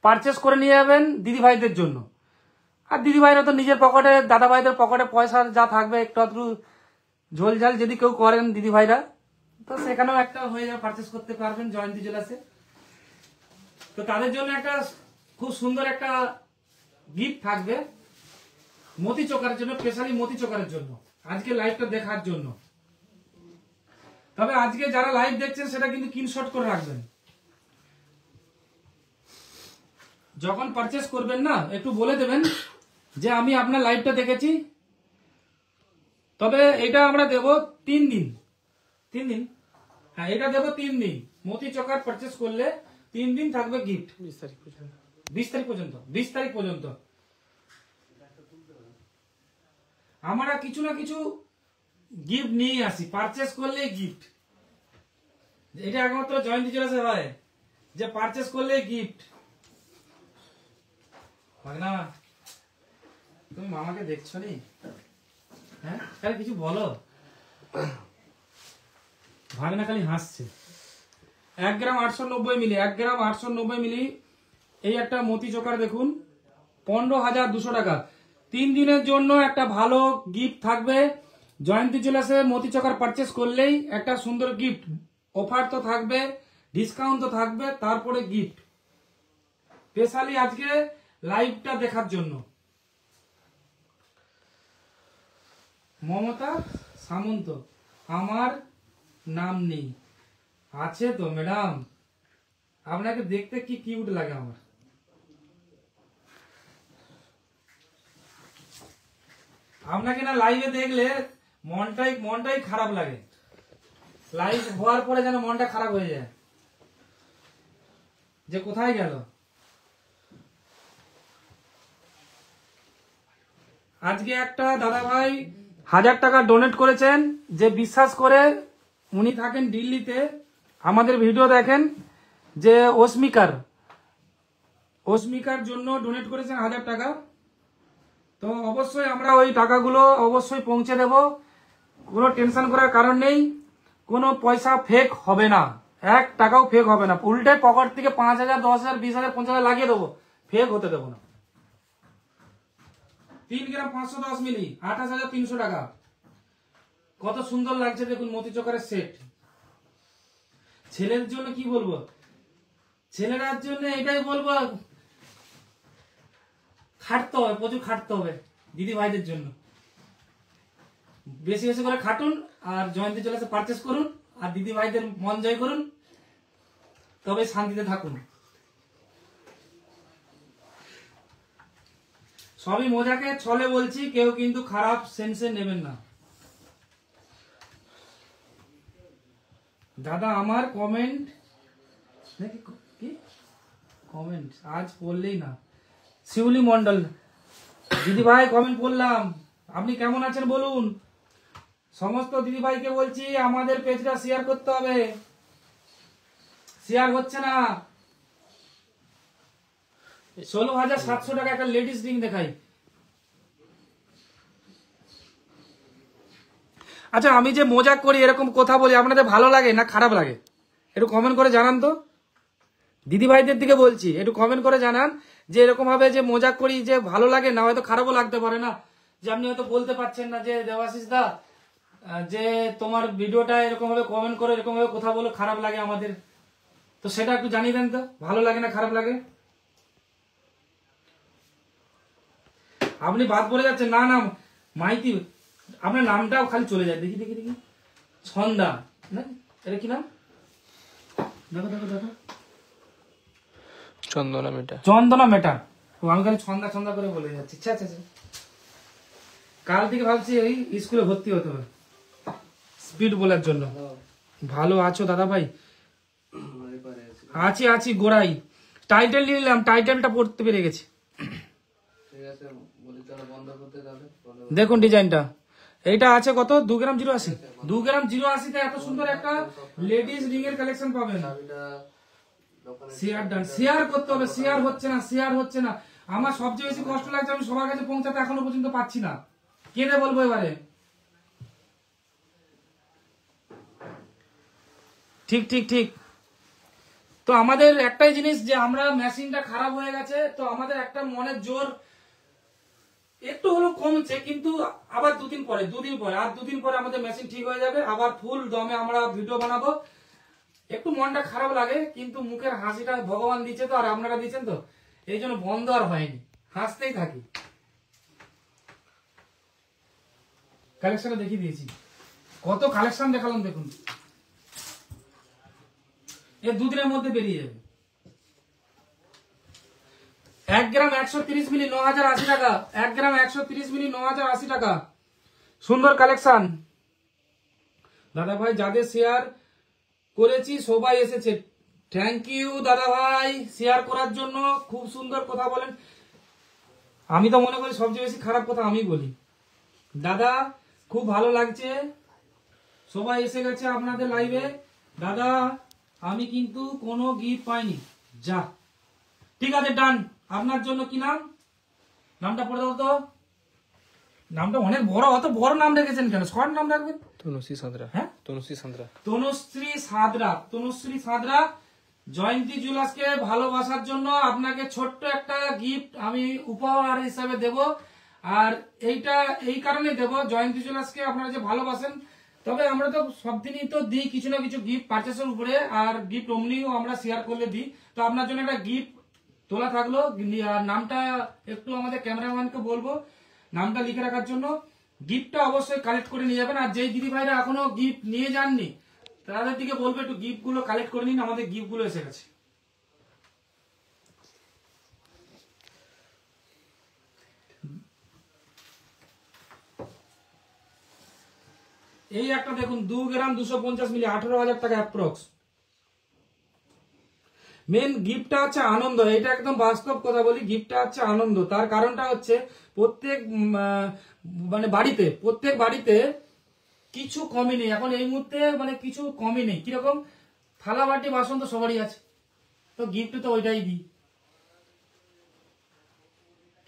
পারচেস করে নিয়ে যাবেন দিদি ভাইদের জন্য, আর দিদি ভাইরা তো নিজের পকেটে, দাদা ভাইদের পকেটে পয়সা যা থাকবে একটু আধটু ঝোলঝাল যদি কেউ করেন দিদি ভাইরা, তো সেখানেও একটা হয়ে যাবে, পারচেস করতে পারবেন জয়ন্তী জুয়েলার্সে। তো তাদের জন্য একটা খুব সুন্দর একটা গিফট থাকবে মতি চোকারের জন্য, স্পেশালি মতি চোকারের জন্য, আজকে লাইভটা দেখার জন্য। তবে আজকে যারা লাইভ দেখছেন সেটা কিন্তু স্ক্রিনশট করে রাখবেন। যখন পারচেস করবেন না, একটু বলে দেবেন যে আমি আপনার লাইভটা দেখেছি। তবে এটা আমরা দেব 3 দিন। 3 দিন, হ্যাঁ এটা দেব 3 দিন। মতি চোকার পারচেস করলে 3 দিন থাকবে গিফট। 20 তারিখ পর্যন্ত। 20 তারিখ পর্যন্ত, 20 তারিখ পর্যন্ত আমরা কিছু না কিছু গিফট নিয়ে আসি, পারচেস করলে গিফট। এটা একমাত্র জয়ন্তী জুয়েলার্সে হয়, যে পারচেস করলে গিফট। ভাগনা, তুমি মামাকে দেখছো নি? হ্যাঁ, তাহলে কিছু বলো। ভাগনা খালি হাসছে। 1 গ্রাম 890 মিলি, 1 গ্রাম 890 মিলি এই একটা মতি চোকার দেখুন, 15,200 টাকা। 3 দিনের জন্য একটা ভালো গিফট থাকবে। জয়ন্তী জুয়েলার্সে মতি চোকার পারচেস করলেই একটা সুন্দর গিফট। অফার তো থাকবে, ডিসকাউন্ট তো থাকবে, তারপরে গিফট। স্পেশালি আজকে লাইভটা দেখার জন্য। মমতা সামন্ত, আমার নাম নেই। আছে তো ম্যাডাম, আপনাকে দেখতে কি কিউট লাগে আমার। আপনাকে না লাইভে দেখলে মনটাই খারাপ লাগে। লাইভ হওয়ার পরে যেন মনটা খারাপ হয়ে যায়, যে কোথায় গেল। আজকে একটা দাদা ভাই 1000 টাকা ডোনেট করেছেন, যে বিশ্বাস করে উনি থাকেন দিল্লিতে, আমাদের ভিডিও দেখেন, যে অস্মিকার জন্য ডোনেট করেছেন 1000 টাকা। তো অবশ্যই আমরা ওই টাকাগুলো অবশ্যই পৌঁছে দেব, কোনো টেনশন করার কারণ নেই। কোনো পয়সা ফেক হবে না, 1 টাকাও ফেক হবে না। উল্টে পকেট থেকে 5,000, 10,000, 20,000, 50,000 লাগিয়ে দেবো, ফেক হতে দেবো না। 3 গ্রাম 510 মিলি 28,300 টাকা। কত সুন্দর লাগছে দেখুন, মতি চোকারের সেট। ছেলের জন্য কি বলবো, ছেলেরার জন্য এটাই বলবো, খাটতে হবে, প্রচুর খাটতে হবে দিদি ভাইদের জন্য। বেশি বেশি করে খাটুন আর জয়ন্তী চলে পারচেস করুন আর দিদি ভাইদের মন জয় করুন, তবে শান্তিতে থাকুন। সবই মজাকে ছলে বলছি, কেউ কিন্তু খারাপ সেন্সে নেবেন না। দাদা আমার কমেন্ট কি কমেন্ট আজ পড়লেই না। শিউলি মন্ডল, দিদি ভাই কমেন্ট পড়লাম, আপনি কেমন আছেন বলুন। সমস্ত দিদি ভাইকে বলছি আমাদের পেজটা শেয়ার করতে হবে, শেয়ার হচ্ছে না। 16,700 টাকা একটা লেডিস রিং দেখাই। আচ্ছা, আমি যে মজাক করি, এরকম কথা বলি, আপনাদের ভালো লাগে না খারাপ লাগে? একটু কমেন্ট করে জানান তো। দিদি ভাইদের দিকে বলছি, একটু কমেন্ট করে জানান যে এরকম ভাবে যে মজাক করি, যে ভালো লাগে না, হয়তো খারাপও লাগতে পারে না, যে আপনি হয়তো বলতে পারছেন না যে দেবাশিস দা, যে তোমার ভিডিওটা এরকম ভাবে কমেন্ট করে এরকম ভাবে কথা বলে খারাপ লাগে আমাদের, তো সেটা একটু জানিয়ে দেন তো, ভালো লাগে না খারাপ লাগে। আপনি বাদ বলে যাচ্ছেন, না না মাইতি, আপনার নামটাও খালি চলে যায়। দেখি দেখি দেখি, ছন্দা না, এটা কি নাম? দেখো দেখো দেখো, চন্দনা মেটা। চন্দনা মেটা। ও, আমি খালি ছন্দা ছন্দা করে বলে যাচ্ছি। আচ্ছা আচ্ছা, কাল থেকে ভাবছি ওই স্কুলে ভর্তি হতে হবে স্পিড বলার জন্য। ভালো আছো দাদা ভাই? আছি আছি গোড়াই। টাইটেল নিলাম, টাইটেলটা পড়তে পেরে গেছি। দেখুন ডিজাইনটা, এইটা আছে কত? 2 গ্রাম 080। 2 গ্রাম 080-তে এত সুন্দর একটা লেডিস রিং এর কালেকশন পাবেন। শেয়ার ডান, শেয়ার করতে হবে, শেয়ার হচ্ছে না, শেয়ার হচ্ছে না। আমার সবচেয়ে বেশি কষ্ট লাগছে, আমি সবার কাছে পৌঁছাতে এখনো পর্যন্ত পাচ্ছি না। কেঁদে বলবো এবারে। ঠিক ঠিক ঠিক। তো আমাদের একটাই জিনিস, যে আমরা মেশিনটা খারাপ হয়ে গেছে, তো আমাদের একটা মনের জোর একটু হলেও কমছে, কিন্তু আবার দুদিন পরে আর 2 দিন পরে আমাদের মেশিন ঠিক হয়ে যাবে, আবার ফুল দমে আমরা ভিডিও বানাবো। একটু মনটা খারাপ লাগে, কিন্তু মুখের হাসিটা ভগবান দিচ্ছে তো, আর আপনারা দিচ্ছেন তো, এই জন্য বন্ধ আর হয়নি, হাসতেই থাকি। কালেকশনটা দেখিয়ে দিয়েছি, কত কালেকশন দেখালাম দেখুন, এর 2 দিনের মধ্যে বেরিয়ে যাবে। 1 গ্রাম 130 মিলি 9,080 টাকা। 1 গ্রাম 130 মিলি 9,080 টাকা। সুন্দর কালেকশন দাদা ভাই, যাদের শেয়ার করেছি সবাই এসেছে। থ্যাংক ইউ দাদা ভাই শেয়ার করার জন্য, খুব সুন্দর কথা বলেন। আমি তো মনে করি সবচেয়ে বেশি খারাপ কথা আমি বলি। দাদা খুব ভালো লাগছে, সবাই এসে গেছে আপনাদের লাইভে। দাদা আমি কিন্তু কোনো গিফট পাইনি। যা, ঠিক আছে ডান। আপনার জন্য কি নাম? নামটা পড়ে দাও তো। নামটা অনেক বড়, অত বড় নাম রেখেছেন কেন? শর্ট নাম রাখবেন। তনুশ্রী সাঁতরা। হ্যাঁ, তনুশ্রী সাঁতরা। তনুশ্রী সাঁতরা। তনুশ্রী সাঁতরা, জয়ন্তী জুয়েলার্সকে ভালোবাসার জন্য আপনাকে ছোট্ট একটা গিফট আমি উপহার হিসাবে দেব। আর এইটা এই কারণে দেব, জয়ন্তী জুয়েলার্সকে আপনারা যে ভালোবাসেন, তবে আমরা তো সব দিনই তো দিই কিছু না কিছু গিফট পারচেসের উপরে, আর গিফট অমনিও আমরা শেয়ার করলে দিই। তো আপনার জন্য একটা গিফট তোলা থাকলো, আর নামটা একটু আমাদের ক্যামেরাম্যানকে বলবো নামটা লিখে রাখার জন্য। গিফটটা অবশ্যই কালেক্ট করে নিয়ে যাবেন, আর যেই দিদি ভাইরা এখনো গিফট নিয়ে যাননি তাদের দিকে বলবো একটু গিফট গুলো কালেক্ট করে নিন, আমাদের গিফট গুলো এসে গেছে। এই একটা দেখুন, 2 গ্রাম 250 মিলি 18,000 টাকা অ্যাপ্রক্স। মেন গিফটটা হচ্ছে আনন্দ, এটা একদম বাস্তব কথা বলি, গিফটটা হচ্ছে আনন্দ। তার কারণটা হচ্ছে প্রত্যেক মানে বাড়িতে, প্রত্যেক বাড়িতে কিছু কমই নেই এখন এই মুহূর্তে, মানে কিছু কমই নেই। কিরকম? থালা বাটি বাসন তো সবারই আছে, তো গিফট তো ওইটাই দিই।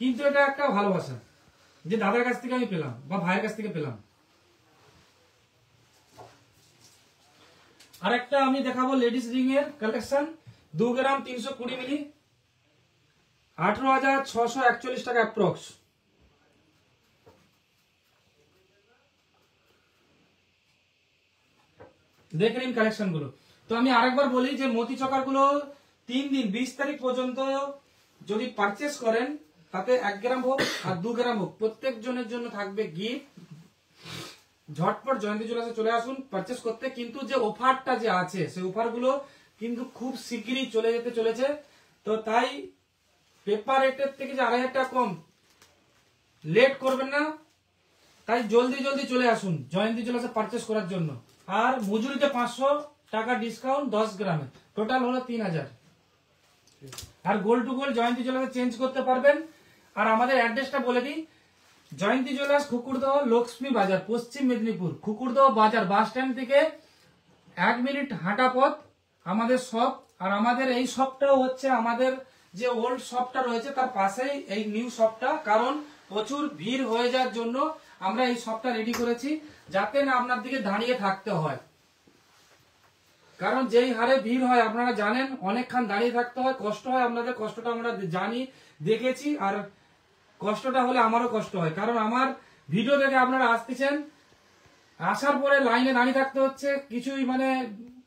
কিন্তু এটা একটা ভালোবাসা, যে দাদার কাছ থেকে আমি পেলাম বা ভাইয়ের কাছ থেকে পেলাম। আর একটা আমি দেখাবো লেডিস রিং এর কালেকশন, 2 গ্রাম 320 মিলি, 18,641 টাকা অ্যাপ্রক্স। দেখে নিন কালেকশন গুলো। তো আমি আরেকবার বলি যে মতি চকার গুলো 3 দিন 20 তারিখ পর্যন্ত যদি পারচেস করেন, তাতে 1 গ্রাম হোক আর 2 গ্রাম হোক, প্রত্যেক জনের জন্য থাকবে গিফট। ঝটপট জয়ন্তী জুয়েলার্সে চলে আসুন পারচেস করতে। কিন্তু যে অফারটা যে আছে, সেই অফার গুলো কিন্তু খুব শিগগিরই চলে যেতে চলেছে। তো তাই পেপার রেটের থেকে যে 2,500 টাকা কম, লেট করবেন না। তাই জলদি জলদি চলে আসুন জয়ন্তী জুয়েলার্সে পারচেস করার জন্য। আর মজুরিতে 500 টাকা ডিসকাউন্ট 10 গ্রামে, টোটাল হলো 3,000। আর গোল্ড টু গোল্ড জয়ন্তী জুয়েলার্সে চেঞ্জ করতে পারবেন। আর আমাদের অ্যাড্রেসটা বলে দিই, জয়ন্তী জুয়েলার্স খুকুরদহ লক্ষ্মী বাজার, পশ্চিম মেদিনীপুর। খুকুরদহ বাজার বাস স্ট্যান্ড থেকে 1 মিনিট হাঁটা পথ আমাদের শপ। আর আমাদের এই শপটাও হচ্ছে আমাদের যে ওল্ড শপটা রয়েছে তার পাশেই এই নিউ শপটা। কারণ প্রচুর ভিড় হয়ে যাওয়ার জন্য আমরা এই শপটা রেডি করেছি, যাতে না আপনার দিকে দাঁড়িয়ে থাকতে হয়। কারণ যেই হারে ভিড় হয় আপনারা জানেন, অনেকক্ষণ দাঁড়িয়ে থাকতে হয়, কষ্ট হয়। আপনাদের কষ্টটা আমরা জানি, দেখেছি। আর কষ্টটা হলে আমারও কষ্ট হয়, কারণ আমার ভিডিও দেখে আপনারা আসতেছেন, আসার পরে লাইনে দাঁড়িয়ে থাকতে হচ্ছে, কিছুই মানে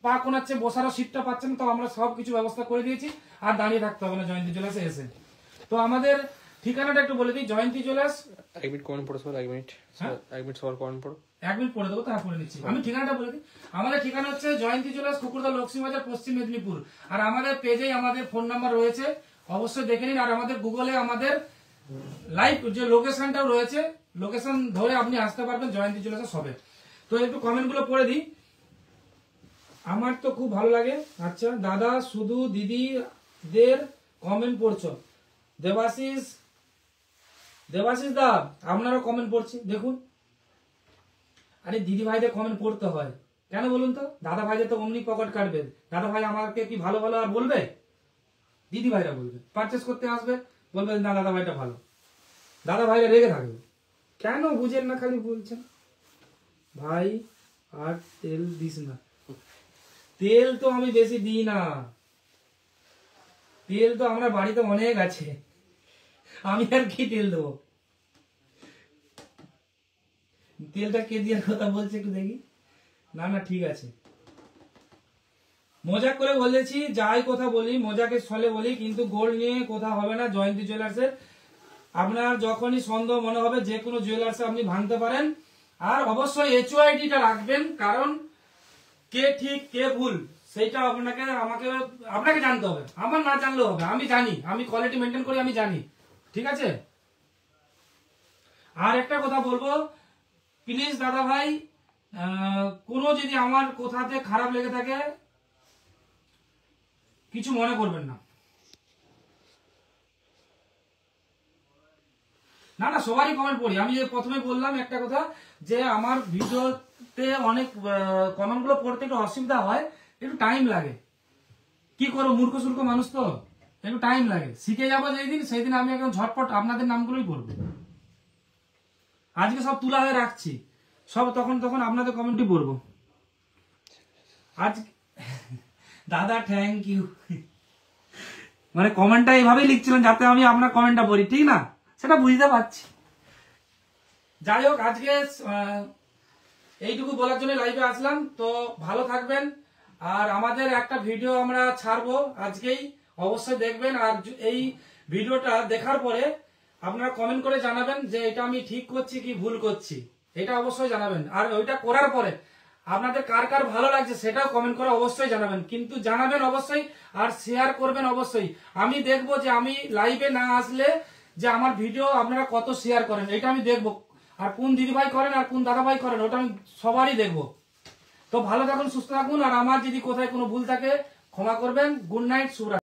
পা কোনাচ্ছে, বসারও সিটটা পাচ্ছেন। তো আমরা সব কিছু ব্যবস্থা করে দিয়েছি, আর দাঁড়িয়ে থাকতে হবে না জয়ন্তী জুয়েলার্সে এসে। তো আমাদের ঠিকানাটা একটু বলে দিই, জয়ন্তী জুয়েলার্স। 1 মিনিট কমেন্ট পড়ো স্যার, 1 মিনিট। 1 মিনিট সবার কমেন্ট পড়ো। 1 মিনিট পড়ে দেবো, তারপরে নিচ্ছি। আমি ঠিকানাটা বলে দিই, আমাদের ঠিকানা হচ্ছে জয়ন্তী জুয়েলার্স, খুকুরদহ লক্ষ্মী বাজার, পশ্চিম মেদিনীপুর। আর আমাদের পেজেই আমাদের ফোন নাম্বার রয়েছে, অবশ্যই দেখে নিন। আর আমাদের গুগলে আমাদের লাইভ যে লোকেশনটাও রয়েছে, লোকেশন ধরে আপনি আসতে পারবেন জয়ন্তী জুয়েলার্স সবে। তো একটু কমেন্ট গুলো পড়ে দিই, আমার তো খুব ভালো লাগে। আচ্ছা দাদা, শুধু দিদিদের কমেন্ট পড়ছো? দেবাশিস দা, আপনারও কমেন্ট পড়ছি, দেখুন। আরে দিদি ভাইদের কমেন্ট পড়তে হয় কেন বলুন তো? দাদা ভাইদের তো অমনি পকেট কাটবে। দাদা ভাই আমাকে কি ভালো ভালো আর বলবে? দিদি ভাইরা বলবে, পারচেস করতে আসবে, বলবে না দাদা ভাইটা ভালো। দাদা ভাইরা রেগে থাকবে, কেন বুঝেন না, খালি বলছেন ভাই আর তেল দিস না। তেল তো আমি বেশি দিই না, তেল তো আমরা বাড়িতে অনেক আছে, আমি আর কি তেল দেবো? তেলটা কে দেওয়ার কথা বলছে একটু দেখি। না না ঠিক আছে, মজা করে বলেছি, যাই কথা বলি মজাকে ছলে বলি, কিন্তু গোল্ড নিয়ে কথা হবে না জয়ন্তী জুয়েলার্সের। আপনার যখনই সন্দেহ মনে হবে, যে কোনো জুয়েলার্সে আপনি ভাঙতে পারেন। আর অবশ্যই HOIDটা রাখবেন, কারণ কে ঠিক কে ভুল সেইটা আপনাকে জানতে হবে। আমার না জানলেও হবে, আমি জানি, আমি কোয়ালিটি মেনটেন করি, আমি জানি, ঠিক আছে। আর একটা কথা বলবো, প্লিজ দাদা ভাই, কোনো যদি আমার কোথাতে খারাপ লেগে থাকে কিছু মনে করবেন না। না না সবারই কমেন্ট পড়ি। আমি প্রথমে বললাম একটা কথা, যে আমার ভিডিওতে অনেক কমেন্ট গুলো পড়তে একটু অসুবিধা হয়, একটু টাইম লাগে। কি করবো, মূর্খ সুর্খ মানুষ তো, একটু টাইম লাগে। শিখে যাবো যেই দিন, সেই দিন আমি একদম ঝটপট আপনাদের নামগুলোই পড়বো। আজকে সব তুলা হয়ে রাখছি, সব তখন আপনাদের কমেন্টই পড়বো আজ। দাদা থ্যাংক ইউ, মানে কমেন্টটা এইভাবেই লিখছিলেন যাতে আমি আপনার কমেন্টটা পড়ি, ঠিক না? সেটা বুঝতে পারছি। যাই হোক, আজকে এইটুকু বলার জন্য লাইভে আসলাম। তো ভালো থাকবেন। আর আমাদের একটা ভিডিও আমরা ছাড়বো আজকেই, অবশ্যই দেখবেন। আর এই ভিডিওটা দেখার পরে আপনারা কমেন্ট করে জানাবেন যে এটা আমি ঠিক করছি কি ভুল করছি, এটা অবশ্যই জানাবেন। আর ওইটা করার পরে আপনাদের কার কার ভালো লাগছে সেটাও কমেন্ট করে অবশ্যই জানাবেন, কিন্তু জানাবেন অবশ্যই। আর শেয়ার করবেন অবশ্যই। আমি দেখবো যে আমি লাইভে না আসলে যে আমার ভিডিও আপনারা কত শেয়ার করেন, এটা আমি দেখবো। আর কোন দিদিভাই করেন আর কোন দাদা ভাই করেন, ওটা আমি সবারই দেখবো। তো ভালো থাকুন, সুস্থ থাকুন। আর আমার যদি কোথায় কোনো ভুল থাকে ক্ষমা করবেন। গুড নাইট, শুভরাত্রি।